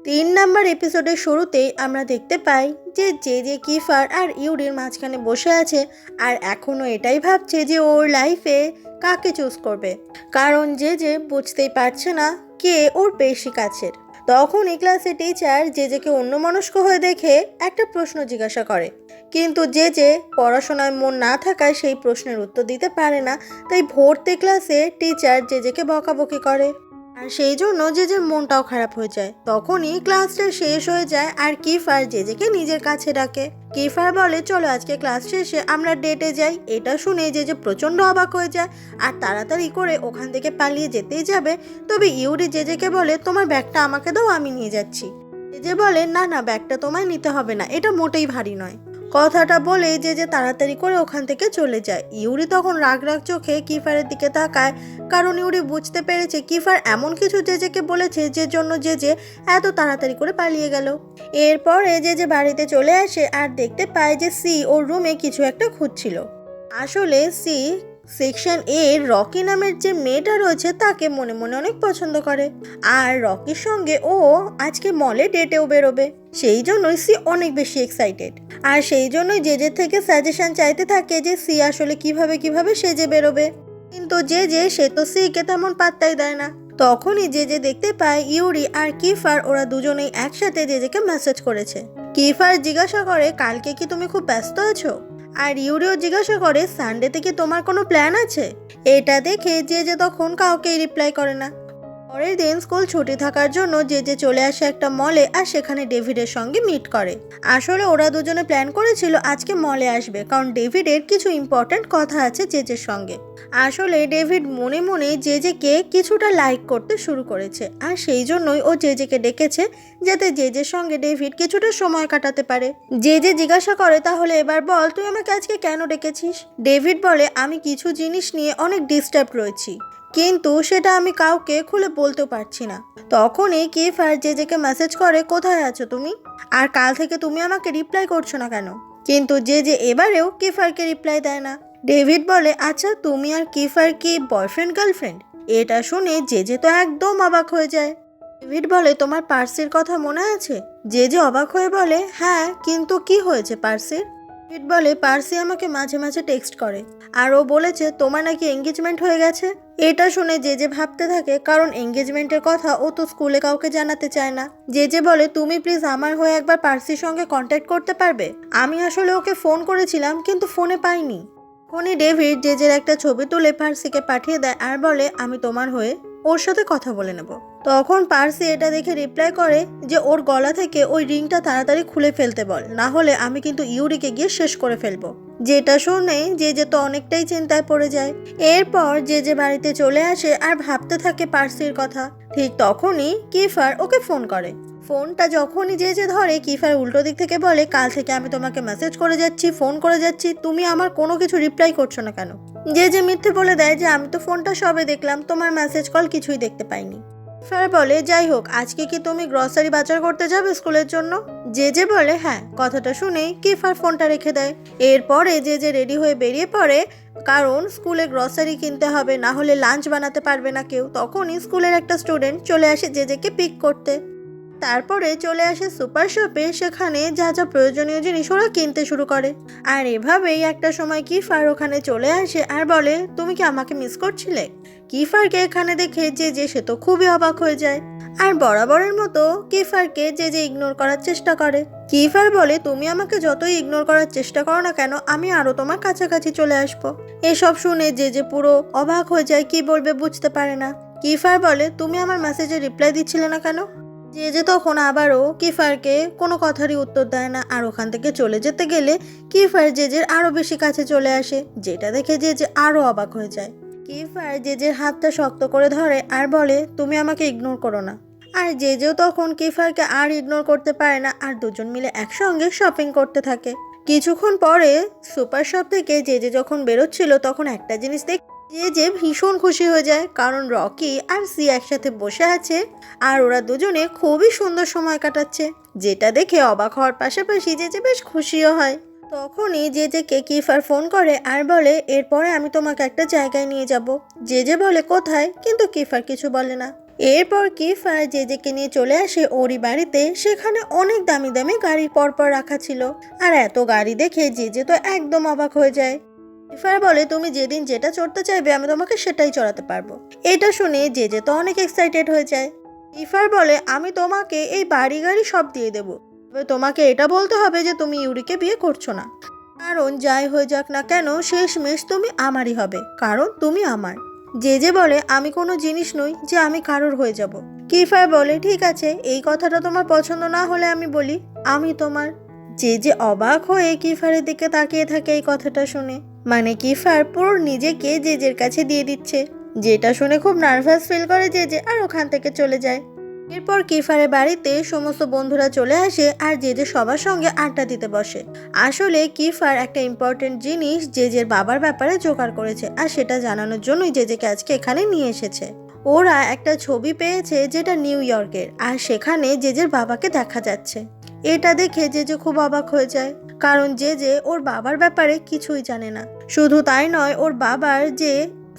3 নম্বর এপিসোডের শুরুতেই আমরা দেখতে পাই যে জে কিফার আর ইউরির মাঝখানে বসে আছে আর এখনও এটাই ভাবছে যে ওর লাইফে কাকে চুজ করবে, কারণ যে বুঝতেই পারছে না কে ওর বেশি কাছের। তখন এই ক্লাসে টিচার জেকে অন্যমনস্ক হয়ে দেখে একটা প্রশ্ন জিজ্ঞাসা করে, কিন্তু যে পড়াশোনায় মন না থাকায় সেই প্রশ্নের উত্তর দিতে পারে না। তাই ভর্তি ক্লাসে টিচার জেকে বকাবকি করে আর সেই জন্য জেজের মনটাও খারাপ হয়ে যায়। তখনই ক্লাসটা শেষ হয়ে যায় আর কিফার জেজেকে নিজের কাছে ডাকে। কিফার বলে, চলো আজকে ক্লাস শেষে আমরা ডেটে যাই। এটা শুনে জেজে প্রচণ্ড অবাক হয়ে যায় আর তাড়াতাড়ি করে ওখান থেকে পালিয়ে যেতেই যাবে। তবে ইউরি জেজেকে বলে, তোমার ব্যাগটা আমাকে দাও, আমি নিয়ে যাচ্ছি। জেজে বলে, না না, ব্যাগটা তোমায় নিতে হবে না, এটা মোটেই ভারী নয়। কথাটা বলে যে তাড়াতাড়ি করে ওখান থেকে চলে যায়। ইউরি তখন রাগ রাগ চোখে কিফারের দিকে তাকায়, কারণ ইউরি বুঝতে পেরেছে কিফার এমন কিছু জেজেকে বলেছে যে জন্য জেজে এত তাড়াতাড়ি করে পালিয়ে গেল। এরপরে জেজে বাড়িতে চলে আসে আর দেখতে পায় যে সি ওর রুমে কিছু একটা খুঁজছিল। আসলে সি সেকশন এ রকি নামের যে মেয়েটা রয়েছে তাকে মনে মনে অনেক পছন্দ করে আর রকির সঙ্গে ও আজকে মলে ডেটেও বেরোবে। সেই জন্যই সি অনেক বেশি এক্সাইটেড আর সেই জন্যই জেজের থেকে সাজেশন চাইতে থাকে যে সি আসলে কিভাবে সেজে বেরোবে। কিন্তু সে তো সিকে তেমন পাত্তাই দেয় না। তখনই জেজে দেখতে পায় ইউরি আর কিফার ওরা দুজনেই একসাথে জেজেকে মেসেজ করেছে। কিফার জিজ্ঞাসা করে, কালকে কি তুমি খুব ব্যস্ত আছো? আর ইউরিও জিজ্ঞাসা করে, সানডেতে কি তোমার কোনো প্ল্যান আছে? এটা দেখে যে তখন কাউকেই রিপ্লাই করে না। পরের দিন স্কুল ছুটি থাকার জন্য যে চলে আসে একটা মলে আর সেখানে ডেভিডের সঙ্গে মিট করে। আসলে ওরা দুজনে প্ল্যান করেছিল আজকে মলে আসবে, কারণ ডেভিডের কিছু ইম্পর্ট্যান্ট কথা আছে জেজের সঙ্গে। আসলে ডেভিড মনে মনে জেজেকে কিছুটা লাইক করতে শুরু করেছে আর সেই জন্যই ও জেজেকে ডেকেছে, যাতে জেজের সঙ্গে ডেভিড কিছুটা সময় কাটাতে পারে। জেজে জিজ্ঞাসা করে, তাহলে এবার বল তুই আমাকে আজকে কেন ডেকেছিস? ডেভিড বলে, আমি কিছু জিনিস নিয়ে অনেক ডিস্টার্ব রয়েছি, কিন্তু সেটা আমি কাউকে খুলে বলতেও পারছি না। তখনই কিফার জেজেকে মেসেজ করে, কোথায় আছো তুমি? আর কাল থেকে তুমি আমাকে রিপ্লাই করছো না কেন? কিন্তু জেজে এবারেও কিফারকে রিপ্লাই দেয় না। ডেভিড বলে, আচ্ছা তুমি আর কিফার কি বয়ফ্রেন্ড গার্লফ্রেন্ড? এটা শুনে জেজে তো একদম অবাক হয়ে যায়। ডেভিড বলে, তোমার পার্সির কথা মনে আছে? জেজে অবাক হয়ে বলে, হ্যাঁ, কিন্তু কি হয়েছে পার্সির? ডেভিড বলে, পার্সি আমাকে মাঝে মাঝে টেক্সট করে আর ও বলেছে তোমার নাকি এঙ্গেজমেন্ট হয়ে গেছে। এটা শুনে জেজে ভাবতে থাকে, কারণ এঙ্গেজমেন্টের কথা ও তো স্কুলে কাউকে জানাতে চায় না। জেজে বলে, তুমি প্লিজ আমার হয়ে একবার পার্সির সঙ্গে কন্ট্যাক্ট করতে পারবে? আমি আসলে ওকে ফোন করেছিলাম কিন্তু ফোনে পাইনি। তখনই ডেভিড জেজের একটা ছবি তুলে পার্সিকে পাঠিয়ে দেয় আর বলে, আমি তোমার হয়ে ওর সাথে কথা বলে নেব। তখন পার্সি এটা দেখে রিপ্লাই করে যে ওর গলা থেকে ওই রিংটা তাড়াতাড়ি খুলে ফেলতে বল, না হলে আমি কিন্তু ইউরিকে গিয়ে শেষ করে ফেলবো। যেটা শুনে যে তো অনেকটাই চিন্তায় পড়ে যায়। এরপর যে বাড়িতে চলে আসে আর ভাবতে থাকে পার্সির কথা। ঠিক তখনই কিফার ওকে ফোন করে। ফোনটা যখনই যে ধরে, কিফার উল্টো দিক থেকে বলে, কাল থেকে আমি তোমাকে মেসেজ করে যাচ্ছি, ফোন করে যাচ্ছি, তুমি আমার কোনো কিছু রিপ্লাই করছো না কেন? যে মিথ্যে বলে দেয় যে আমি তো ফোনটা সবে দেখলাম, তোমার মেসেজ কল কিছুই দেখতে পাইনি। কিফার বলে, যাই হোক, আজকে কি তুমি গ্রসারি বাজার করতে যাবে স্কুলের জন্য? যে বলে, হ্যাঁ। কথাটা শুনেই কিফার ফোনটা রেখে দেয়। এরপরে যে রেডি হয়ে বেরিয়ে পড়ে, কারণ স্কুলে গ্রসারি কিনতে হবে, না হলে লাঞ্চ বানাতে পারবে না কেউ। তখনই স্কুলের একটা স্টুডেন্ট চলে আসে জেকে পিক করতে। তারপরে চলে আসে সুপার শপে, সেখানে যা যা প্রয়োজনীয় জিনিস ওরা কিনতে শুরু করে। আর এভাবেই একটা সময় কিফার ওখানে চলে আসে আর বলে, তুমি কি আমাকে মিস করছিলে? কিফারকে এখানে দেখে যে সে তো খুবই অবাক হয়ে যায় আর বরাবরের মতো কিফারকে যে ইগনোর করার চেষ্টা করে। কিফার বলে, তুমি আমাকে যতই ইগনোর করার চেষ্টা করো না কেন, আমি আরো তোমার কাছাকাছি চলে আসবো। এসব শুনে যে পুরো অবাক হয়ে যায়, কি বলবে বুঝতে পারে না। কিফার বলে, তুমি আমার মেসেজে রিপ্লাই দিচ্ছিলে না কেন? যে তখন আবারও কিফারকে কোনো কথারই উত্তর দেয় না আর ওখান থেকে চলে যেতে গেলে কিফার জেজের আরো বেশি কাছে চলে আসে, যেটা দেখে যে আরো অবাক হয়ে যায়। কিফার জেজের হাতটা শক্ত করে ধরে আর বলে, তুমি আমাকে ইগনোর করো না। আর জেজেও তখন কিফারকে আর ইগনোর করতে পারে না আর দুজন মিলে একসঙ্গে শপিং করতে থাকে। কিছুক্ষণ পরে সুপার শপ থেকে যে যখন বেরোচ্ছিল, তখন একটা জিনিস দেখে যে ভীষণ খুশি হয়ে যায়, কারণ রকি আর সি একসাথে বসে আছে আর ওরা দুজনে খুবই সুন্দর সময় কাটাচ্ছে, যেটা দেখে অবাক হওয়ার পাশাপাশি যে বেশ খুশিও হয়। তখনই কে কিফার ফোন করে আর বলে, এরপরে আমি তোমাকে একটা জায়গায় নিয়ে যাব। যে বলে, কোথায়? কিন্তু কিফার কিছু বলে না। এরপর কিফার জেজেকে নিয়ে চলে আসে ওরই বাড়িতে। সেখানে অনেক দামি দামি গাড়ি পরপর রাখা ছিল, আর এত গাড়ি দেখে জেজে তো একদম অবাক হয়ে যায়। কিফার বলে, তুমি যেদিন যেটা চড়তে চাইবে আমি তোমাকে সেটাই চড়াতে পারবো। এটা শুনে জেজে তো অনেক এক্সাইটেড হয়ে যায়। কিফার বলে, আমি তোমাকে এই বাড়ি গাড়ি সব দিয়ে দেবো, তবে তোমাকে এটা বলতে হবে যে তুমি ইউরিকে বিয়ে করছো না, কারণ যাই হয়ে যাক না কেন শেষমেশ তুমি আমারই হবে, কারণ তুমি আমার। জেজে বলে, আমি কোনো জিনিস নই যে আমি কারোর হয়ে যাব। কিফার বলে, ঠিক আছে, এই কথাটা তোমার পছন্দ না হলে আমি বলি, আমি তোমার। জেজে অবাক হয়ে কিফারের দিকে তাকিয়ে থাকে এই কথাটা শুনে। মানে কিফার পুরো নিজেকে জেজের কাছে দিয়ে দিচ্ছে। যেটা শুনে খুব নার্ভাস ফিল করে জেজে, আর ওখান থেকে চলে যায়। এরপর কিফারের বাড়িতে সমস্ত বন্ধুরা চলে আসে আর জেজে সবার সঙ্গে আড্ডা দিতে বসে। আসলে কিফার একটা ইম্পর্টেন্ট জিনিস জেজের বাবার ব্যাপারে জোগাড় করেছে, আর সেটা জানানোর জন্যই জেজেকে আজকে এখানে নিয়ে এসেছে। ওরা একটা ছবি পেয়েছে যেটা নিউ ইয়র্কের, আর সেখানে জেজের বাবাকে দেখা যাচ্ছে। এটা দেখে জেজে খুব অবাক হয়ে যায়, কারণ জেজে ওর বাবার ব্যাপারে কিছুই জানে না। শুধু তাই নয়, ওর বাবার যে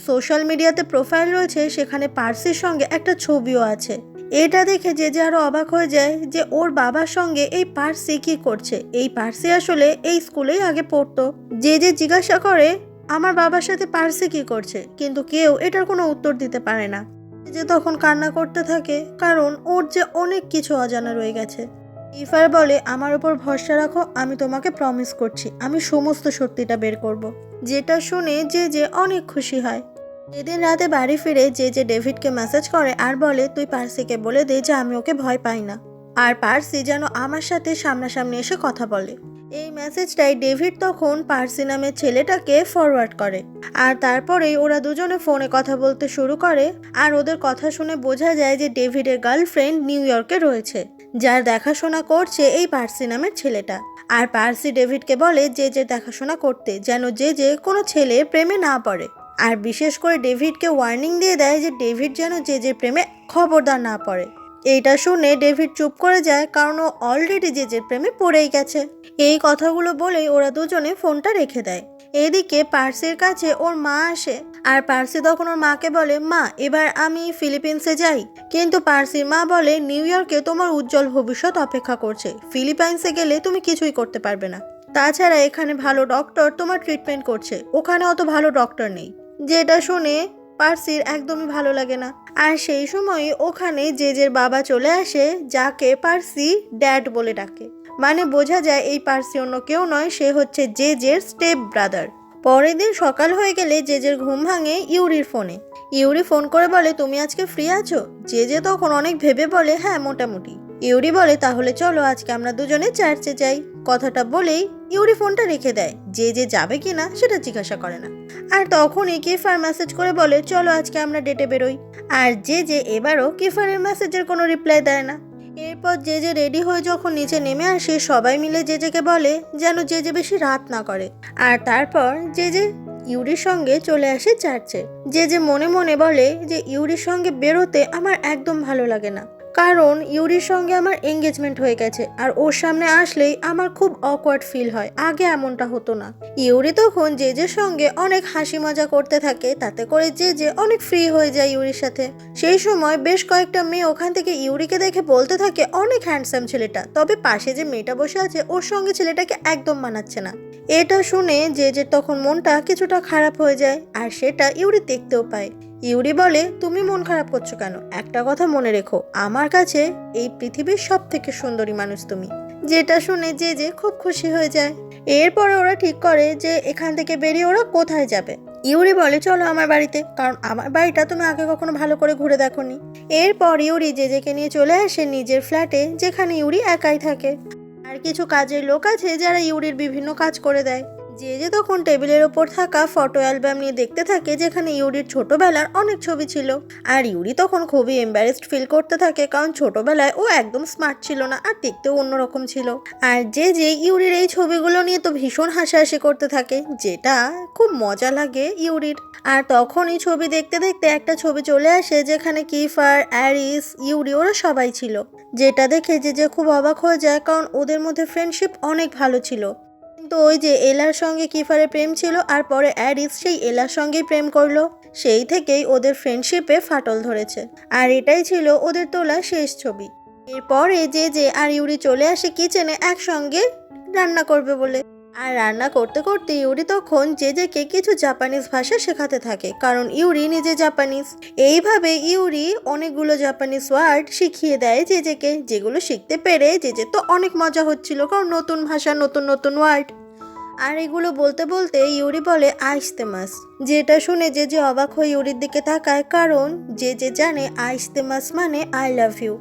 সোশ্যাল মিডিয়াতে প্রোফাইল রয়েছে সেখানে পার্সির সঙ্গে একটা ছবিও আছে। এটা দেখে জেজে আরো অবাক হয়ে যায় যে ওর বাবার সঙ্গে এই পার্সি কি করছে। এই পার্সি আসলে এই স্কুলেই আগে পড়তো। জেজে জিজ্ঞাসা করে, আমার বাবার সাথে পার্সি কি করছে, কিন্তু কেউ এটার কোনো উত্তর দিতে পারে না। জেজে তখন কান্না করতে থাকে, কারণ ওর যে অনেক কিছু অজানা রয়ে গেছে। ইফার বলে, আমার উপর ভরসা রাখো, আমি তোমাকে প্রমিস করছি আমি সমস্ত সত্যিটা বের করব। যেটা শুনে জেজে অনেক খুশি হয়। এদিন রাতে বাড়ি ফিরে জেজে ডেভিডকে মেসেজ করে আর বলে, তুই পার্সিকে বলে দে যে আমি ওকে ভয় পাই না, আর পার্সি যেন আমার সাথে সামনাসামনি এসে কথা বলে। এই মেসেজটাই ডেভিড তখন পার্সি নামের ছেলেটাকে ফরওয়ার্ড করে, আর তারপরেই ওরা দুজনে ফোনে কথা বলতে শুরু করে। আর ওদের কথা শুনে বোঝা যায় যে ডেভিডের গার্লফ্রেন্ড নিউ ইয়র্কে রয়েছে, যার দেখাশোনা করছে এই পার্সি নামের ছেলেটা। আর পার্সি ডেভিডকে বলে জেজের দেখাশোনা করতে, যেন জেজে কোনো ছেলে প্রেমে না পড়ে। আর বিশেষ করে ডেভিডকে ওয়ার্নিং দিয়ে দেয় যে ডেভিড যেন জেজের প্রেমে খবরদার না পড়ে। এইটা শুনে ডেভিড চুপ করে যায়, কারণ ও অলরেডি জেজের প্রেমে পড়েই গেছে। এই কথাগুলো বলেই ওরা দুজনে ফোনটা রেখে দেয়। এদিকে পার্সির কাছে ওর মা আসে, আর পার্সি তখন ওর মাকে বলে, মা এবার আমি ফিলিপিন্সে যাই। কিন্তু পার্সির মা বলে, নিউ ইয়র্কে তোমার উজ্জ্বল ভবিষ্যৎ অপেক্ষা করছে, ফিলিপাইন্সে গেলে তুমি কিছুই করতে পারবে না। তাছাড়া এখানে ভালো ডক্টর তোমার ট্রিটমেন্ট করছে, ওখানে অত ভালো ডক্টর নেই। যেটা শুনে পার্সির একদমই ভালো লাগে না। আর সেই সময় ওখানে জেজের বাবা চলে আসে, যাকে পার্সি ড্যাড বলে ডাকে। মানে বোঝা যায় এই পার্সি অন্য কেউ নয়, সে হচ্ছে জেজের স্টেপ ব্রাদার। পরের দিন সকাল হয়ে গেলে জেজের ঘুম ভাঙে ইউরির ফোনে। ইউরি ফোন করে বলে, তুমি আজকে ফ্রি আছো? জেজে তখন অনেক ভেবে বলে, হ্যাঁ মোটামুটি। ইউরি বলে, তাহলে চলো আজকে আমরা দুজনে চার্চে যাই। কথাটা বলেই ইউরি ফোনটা রেখে দেয়, যে যাবে কিনা সেটা জিজ্ঞাসা করে না। আর তখনই কিফার মেসেজ করে বলে, চলো আজকে আমরা ডেটে বেরোই। আর জেজে এবারও কিফারের মেসেজের কোনো রিপ্লাই দেয় না। এরপর জেজে রেডি হয়ে যখন নিচে নেমে আসে, সবাই মিলে জেজেকে বলে যেন জেজে বেশি রাত না করে। আর তারপর জেজে ইউরির সঙ্গে চলে আসে চার্চে। জেজে মনে মনে বলে যে ইউরির সঙ্গে বেরোতে আমার একদম ভালো লাগে না, কারণ ইউরির সঙ্গে আমার এঙ্গেজমেন্ট হয়ে গেছে, আর ওর সামনে আসলেই আমার খুব অকওয়ার্ড ফিল হয়। আগে এমনটা হতো না। ইউরি তখন জেজের সঙ্গে অনেক হাসি মজা করতে থাকে, তাতে করে জেজে অনেক ফ্রি হয়ে যায় ইউরির সাথে। সেই সময় বেশ কয়েকটা মেয়ে ওখান থেকে ইউরিকে দেখে বলতে থাকে, অনেক হ্যান্ডসাম ছেলেটা, তবে পাশে যে মেয়েটা বসে আছে ওর সঙ্গে ছেলেটাকে একদম মানাচ্ছে না। এটা শুনে জেজের তখন মনটা কিছুটা খারাপ হয়ে যায়, আর সেটা ইউরি দেখতেও পায়। ইউরি বলে, তুমি মন খারাপ করছো কেন? একটা কথা মনে রেখো, আমার কাছে এই পৃথিবীর সব থেকে সুন্দরী মানুষ তুমি। যেটা শুনে জেজে খুব খুশি হয়ে যায়। এরপরে ওরা ঠিক করে যে এখান থেকে বেরিয়ে ওরা কোথায় যাবে। ইউরি বলে, চলো আমার বাড়িতে, কারণ আমার বাড়িটা তুমি আগে কখনো ভালো করে ঘুরে দেখোনি। এরপর ইউরি জেজেকে নিয়ে চলে আসে নিজের ফ্ল্যাটে, যেখানে ইউরি একাই থাকে। আর কিছু কাজের লোক আছে যারা ইউরির বিভিন্ন কাজ করে দেয়। জেজে তখন টেবিলের ওপর থাকা ফটো অ্যালবাম নিয়ে দেখতে থাকে, যেখানে ইউরির ছোটবেলার অনেক ছবি ছিল। আর ইউরি তখন খুবই এম্বারেসড ফিল করতে থাকে, কারণ ছোটবেলায় ও একদম স্মার্ট ছিল না, আর দেখতেও অন্যরকম ছিল। আর জেজে ইউরির এই ছবিগুলো নিয়ে তো ভীষণ হাসাহাসি করতে থাকে, যেটা খুব মজা লাগে ইউরির। আর তখন এই ছবি দেখতে দেখতে একটা ছবি চলে আসে, যেখানে কিফার, অ্যারিস, ইউরি ওরা সবাই ছিল। যেটা দেখে জেজে খুব অবাক হয়ে যায়, কারণ ওদের মধ্যে ফ্রেন্ডশিপ অনেক ভালো ছিল। কিন্তু কিন্তু ওই যে এলার সঙ্গে কিফারের প্রেম ছিল আর পরে অ্যারিস সেই এলার সঙ্গেই প্রেম করলো, সেই থেকেই ওদের ফ্রেন্ডশিপে ফাটল ধরেছে। আর এটাই ছিল ওদের তোলা শেষ ছবি। এরপরে যে আর ইউরি চলে আসে কিচেনে একসঙ্গে রান্না করবে বলে। আর রান্না করতে করতে ইউরি তখন জেজেকে কিছু জাপানিজ ভাষা শেখাতে থাকে, কারণ ইউরি নিজে জাপানিজ। এইভাবে ইউরি অনেকগুলো জাপানিজ ওয়ার্ড শিখিয়ে দেয় জেজেকে, যেগুলো শিখতে পেরে জেজে তো অনেক মজা হচ্ছিল, কারণ নতুন ভাষা, নতুন নতুন ওয়ার্ড। আর এগুলো বলতে বলতে ইউরি বলে আইস্তেমাস, যেটা শুনে যে অবাক হয়ে ইউরির দিকে তাকায়, কারণ যে জানে আইস্তেমাস মানে আই লাভ ইউ।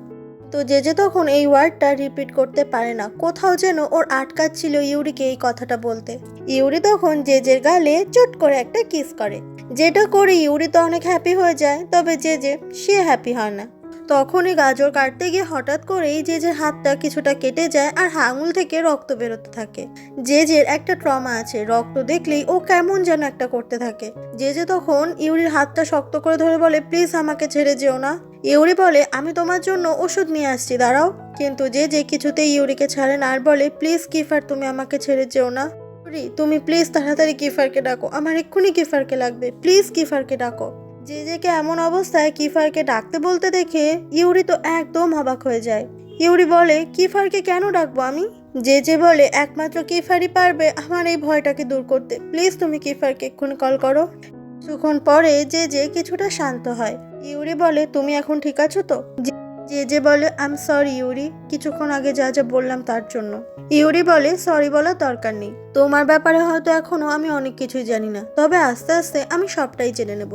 তো যে তখন এই ওয়ার্ডটা রিপিট করতে পারে না, কোথাও যেন ওর আটকাচ্ছিল ইউরিকে এই কথাটা বলতে। ইউরি তখন জেজের গালে চট করে একটা কিস করে, যেটা করে ইউরি তো অনেক হ্যাপি হয়ে যায়, তবে সে হ্যাপি হয় না। তখনই গাজর কাটতে গিয়ে হঠাৎ করেই জেজের হাতটা কিছুটা কেটে যায় আর আঙুল থেকে রক্ত বেরোতে থাকে। জেজের একটা ট্রমা আছে, রক্ত দেখলেই ও কেমন যেন একটা করতে থাকে। জেজে তখন ইউরির হাতটা শক্ত করে ধরে বলে, প্লিজ আমাকে ছেড়ে যেও না। ইউরি বলে, আমি তোমার জন্য ওষুধ নিয়ে আসছি, দাঁড়াও। কিন্তু যে কিছুতেই ইউরিকে ছাড়ে না আর বলে, প্লিজ কিফার তুমি আমাকে ছেড়ে যেও না। তুমি প্লিজ তাড়াতাড়ি কিফারকে ডাকো, আমার এক্ষুনি কিফারকে লাগবে, প্লিজ কিফারকে ডাকো। জেজেকে এমন অবস্থায় কিফারকে ডাকতে বলতে দেখে ইউরি তো একদম অবাক হয়ে যায়। ইউরি বলে, কিফারকে কেন ডাকবো আমি? জেজে বলে, একমাত্র কিফারই পারবে আমার এই ভয়টাকে দূর করতে, প্লিজ তুমি কিফারকে এক্ষুনি কল করো। কিছুক্ষণ পরে যে কিছুটা শান্ত হয়। ইউরি বলে, তুমি এখন ঠিক আছো তো? যে বলে, আই এম সরি ইউরি, কিছুক্ষণ আগে যা যা বললাম তার জন্য। ইউরি বলে, সরি বলার দরকার নেই, তোমার ব্যাপারে হয়তো এখনো আমি অনেক কিছুই জানি না, তবে আস্তে আস্তে আমি সবটাই জেনে নেব।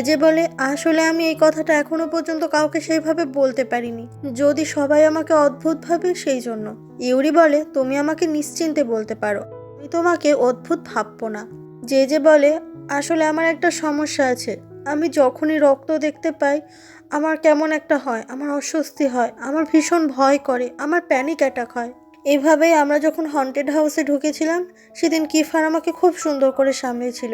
যে বলে, আসলে আমি এই কথাটা এখনো পর্যন্ত কাউকে সেইভাবে বলতে পারিনি, যদি সবাই আমাকে অদ্ভুত ভাবে সেই জন্য। ইউরি বলে, তুমি আমাকে নিশ্চিন্তে বলতে পারো, আমি তোমাকে অদ্ভুত ভাববো না। যে বলে, আসলে আমার একটা সমস্যা আছে, আমি যখনই রক্ত দেখতে পাই আমার কেমন একটা হয়, আমার অস্বস্তি হয়, আমার ভীষণ ভয় করে, আমার প্যানিক অ্যাটাক হয়। এভাবেই আমরা যখন হন্টেড হাউসে ঢুকেছিলাম সেদিন কিফার আমাকে খুব সুন্দর করে সামলেছিল,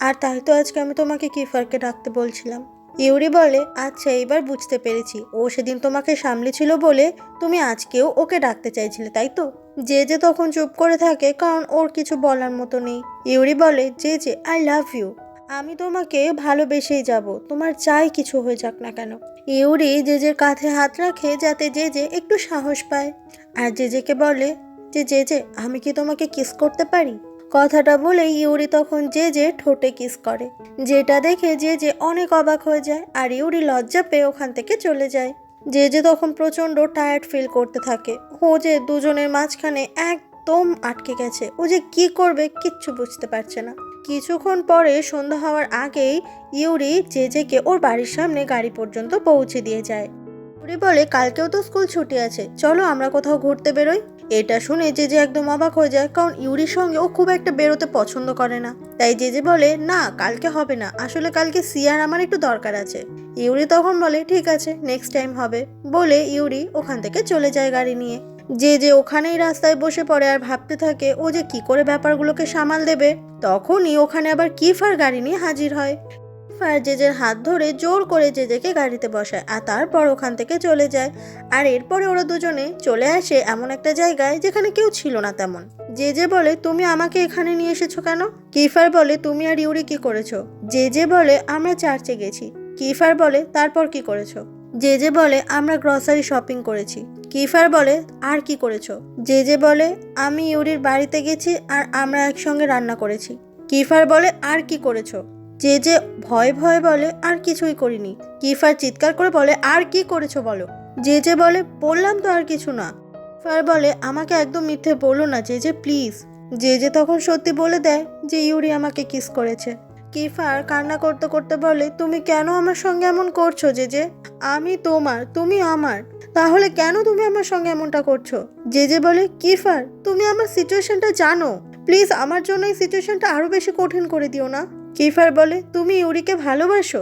আর তাই তো আজকে আমি তোমাকে কিফারকে ডাকতে বলছিলাম। ইউরি বলে, আচ্ছা এবার বুঝতে পেরেছি, ও সেদিন তোমাকে সামলেছিল বলে তুমি আজকেও ওকে ডাকতে চাইছিলে, তাই তো? যে তখন চুপ করে থাকে, কারণ ওর কিছু বলার মতো নেই। ইউরি বলে, যে আই লাভ ইউ, আমি তোমাকে ভালোবেসেই যাব, তোমার চাই কিছু হয়ে যাক না কেন। ইউরি জেজের কাঁধে হাত রাখে যাতে জেজে একটু সাহস পায়, আর জেজেকে বলে যে আমি কি তোমাকে কিস করতে পারি? কথাটা বলে ইউরি তখন জেজে ঠোঁটে কিস করে, যেটা দেখে জেজে অনেক অবাক হয়ে যায়, আর ইউরি লজ্জা পেয়ে ওখান থেকে চলে যায়। জেজে তখন প্রচণ্ড টায়ার্ড ফিল করতে থাকে, ও যে দুজনের মাঝখানে একদম আটকে গেছে, ও যে কি করবে কিচ্ছু বুঝতে পারছে না। কিছুক্ষণ পরে সন্ধ্যা হওয়ার আগেই ইউরি জেজেকে ওর বাড়ির সামনে গাড়ি পর্যন্ত পৌঁছে দিয়ে যায়। ইউরি বলে, কালকেও তো স্কুল ছুটি আছে, চলো আমরা কোথাও ঘুরতে বেরোই। এটা শুনে জেজে একদম অবাক হয়ে যায়, কারণ ইউরির সঙ্গে ও খুব একটা বেরোতে পছন্দ করে না। তাই জেজে বলে, না কালকে হবে না, আসলে কালকে সিয়ার আমার একটু দরকার আছে। ইউরি তখন বলে, ঠিক আছে নেক্সট টাইম হবে, বলে ইউরি ওখান থেকে চলে যায় গাড়ি নিয়ে। যে ওখানেই রাস্তায় বসে পড়ে আর ভাবতে থাকে ও যে কি করে ব্যাপারগুলোকে সামাল দেবে। তখনই ওখানে আবার কিফার গাড়ি নিয়ে হাজির হয়। কিফার জেজের হাত ধরে জোর করে জেজেকে গাড়িতে বসায় আর তারপর ওখান থেকে চলে যায়। আর এরপরে ওরা দুজনে চলে আসে এমন একটা জায়গায় যেখানে কেউ ছিল না তেমন। জেজে বলে, তুমি আমাকে এখানে নিয়ে এসেছো কেন? কিফার বলে, তুমি আর ইউরি কি করেছো? জেজে বলে, আমরা চার্চে গেছি। কিফার বলে, তারপর কি করেছো? জেজে বলে, আমরা গ্রসারি শপিং করেছি। কিফার বলে, আর কি করেছো? জেজে বলে, আমি ইউরির বাড়িতে গেছি আর আমরা একসঙ্গে রান্না করেছি। কিফার বলে, আর কি করেছো? জেজে ভয় ভয় বলে, আর কিছুই করিনি। কিফার চিৎকার করে বলে, আর কি করেছো বলো? জেজে বলে, বললাম তো আর কিছু না। কিফার বলে, আমাকে একদম মিথ্যে বলো না জেজে প্লিজ। জেজে তখন সত্যি বলে দেয় যে ইউরি আমাকে কিস করেছে। কিফার কান্না করতে করতে বলে, তুমি কেন আমার সঙ্গে এমন করছো জেজে? আমি তোমার, তুমি আমার, তাহলে কেন তুমি আমার সঙ্গে এমনটা করছো? জেজে বলে, কিফার তুমি আমার সিচুয়েশনটা জানো, প্লিজ আমার জন্য এই সিচুয়েশনটা আরো বেশি কঠিন করে দিও না। কিফার বলে, তুমি ইউরিকে ভালোবাসো?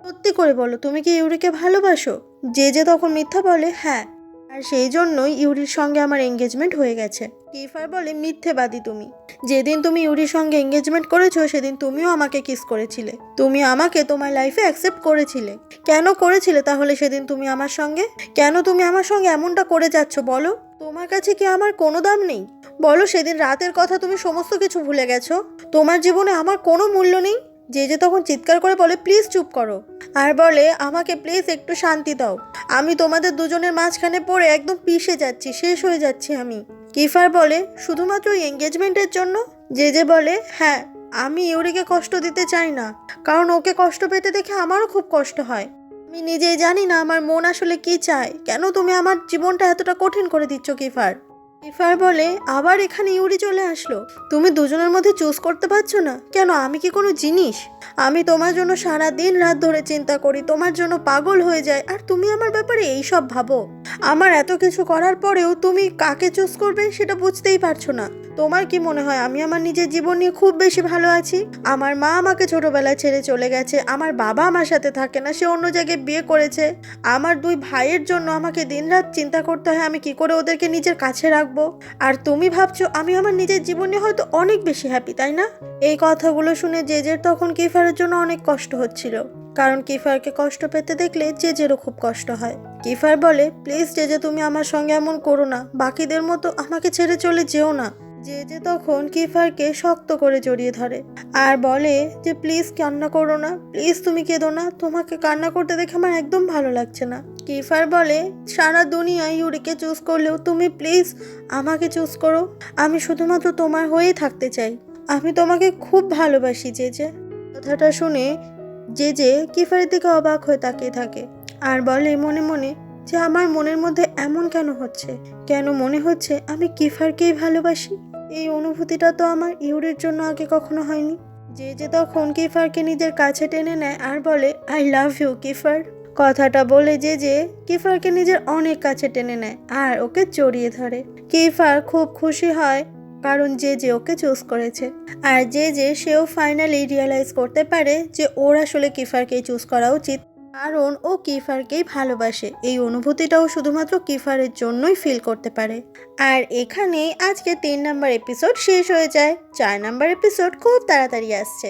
সত্যি করে বলো, তুমি কি ইউরিকে ভালোবাসো? জেজে তখন মিথ্যা বলে, হ্যাঁ, আর সেই জন্যই ইউরির সঙ্গে আমার এঙ্গেজমেন্ট হয়ে গেছে। কিফার বলে, মিথ্যেবাদী তুমি, যেদিন তুমি ইউরির সঙ্গে এঙ্গেজমেন্ট করেছো সেদিন তুমিও আমাকে কিস করেছিলে, তুমি আমাকে তোমার লাইফে অ্যাকসেপ্ট করেছিলে। কেন করেছিলে তাহলে সেদিন তুমি আমার সঙ্গে? কেন তুমি আমার সঙ্গে এমনটা করে যাচ্ছ বলো? তোমার কাছে কি আমার কোনো দাম নেই? বলো, সেদিন রাতের কথা তুমি সমস্ত কিছু ভুলে গেছো? তোমার জীবনে আমার কোনো মূল্য নেই? যে তখন চিৎকার করে বলে, প্লিজ চুপ করো, আর বলে আমাকে প্লিজ একটু শান্তি দাও। আমি তোমাদের দুজনের মাঝখানে পড়ে একদম পিষে যাচ্ছি, শেষ হয়ে যাচ্ছি আমি। কিফার বলে, শুধুমাত্র ওই এঙ্গেজমেন্টের জন্য? যে বলে, হ্যাঁ, আমি ইউরিকে কষ্ট দিতে চাই না, কারণ ওকে কষ্ট পেতে দেখে আমারও খুব কষ্ট হয়। আমি নিজেই জানি না আমার মন আসলে কি চায়। কেন তুমি আমার জীবনটা এতটা কঠিন করে দিচ্ছ কিফার? কিফার বলে, আবার এখানে ইউরি চলে আসলো। তুমি দুজনের মধ্যে চুজ করতে পারছো না কেন? আমি কি কোনো জিনিস? আমি তোমার জন্য সারা দিন রাত ধরে চিন্তা করি, তোমার জন্য পাগল হয়ে যায়, আর তুমি আমার ব্যাপারে এইসব ভাবো। আমার এত কিছু করার পরেও তুমি কাকে চুজ করবে সেটা বুঝতেই পারছো না। তোমার কি মনে হয় আমি আমার নিজের জীবন নিয়ে খুব বেশি ভালো আছি? আমার মা আমাকে ছোটবেলায় ছেড়ে চলে গেছে, আমার বাবা আমার সাথে থাকে না, সে অন্য জায়গায় বিয়ে করেছে। আমার 2 ভাইয়ের জন্য আমাকে দিনরাত চিন্তা করতে হয় আমি কি করে ওদেরকে নিজের কাছে রাখবো। আর তুমি ভাবছো আমি আমার নিজের জীবন নিয়ে হয়তো অনেক বেশি হ্যাপি, তাই না? এই কথাগুলো শুনে জেজের তখন কিফারের জন্য অনেক কষ্ট হচ্ছিল, কারণ কিফারকে কষ্ট পেতে দেখলে জেজেরও খুব কষ্ট হয়। কিফার বলে, প্লিজ জেজে, তুমি আমার সঙ্গে এমন করো না, বাকিদের মতো আমাকে ছেড়ে চলে যেও না। যে তখন কিফারকে শক্ত করে জড়িয়ে ধরে আর বলে যে প্লিজ কান্না করো না, প্লিজ তুমি কেঁদো না, তোমাকে কান্না করতে দেখে আমার একদম ভালো লাগছে না। কিফার বলে, সারা দুনিয়ায় ইউরিকে চুজ করলেও তুমি প্লিজ আমাকে চুজ করো। আমি শুধুমাত্র তোমার হয়েই থাকতে চাই, আমি তোমাকে খুব ভালোবাসি জেজে। কথাটা শুনে জেজে কিফারের দিকে অবাক হয়ে তাকিয়ে থাকে আর বলে মনে মনে যে আমার মনের মধ্যে এমন কেন হচ্ছে, কেন মনে হচ্ছে আমি কিফারকেই ভালোবাসি। এই অনুভূতিটা তো আমার ইউরির জন্য আগে কখনো হয়নি। যে তখন কিফারকে নিজের কাছে টেনে নেয় আর বলে, আই লাভ ইউ কিফার। কথাটা বলে যে কিফারকে নিজের অনেক কাছে টেনে নেয় আর ওকে জড়িয়ে ধরে। কিফার খুব খুশি হয়, কারণ যে ওকে চুজ করেছে। আর যে সেও ফাইনালি রিয়েলাইজ করতে পারে যে ওর আসলে কিফারকেই চুজ করা উচিত, কারণ ও কিফারকেই ভালোবাসে। এই অনুভূতিটাও শুধুমাত্র কিফারের জন্যই ফিল করতে পারে। আর এখানেই আজকে 3 নম্বর এপিসোড শেষ হয়ে যায়। 4 নম্বর এপিসোড খুব তাড়াতাড়ি আসছে।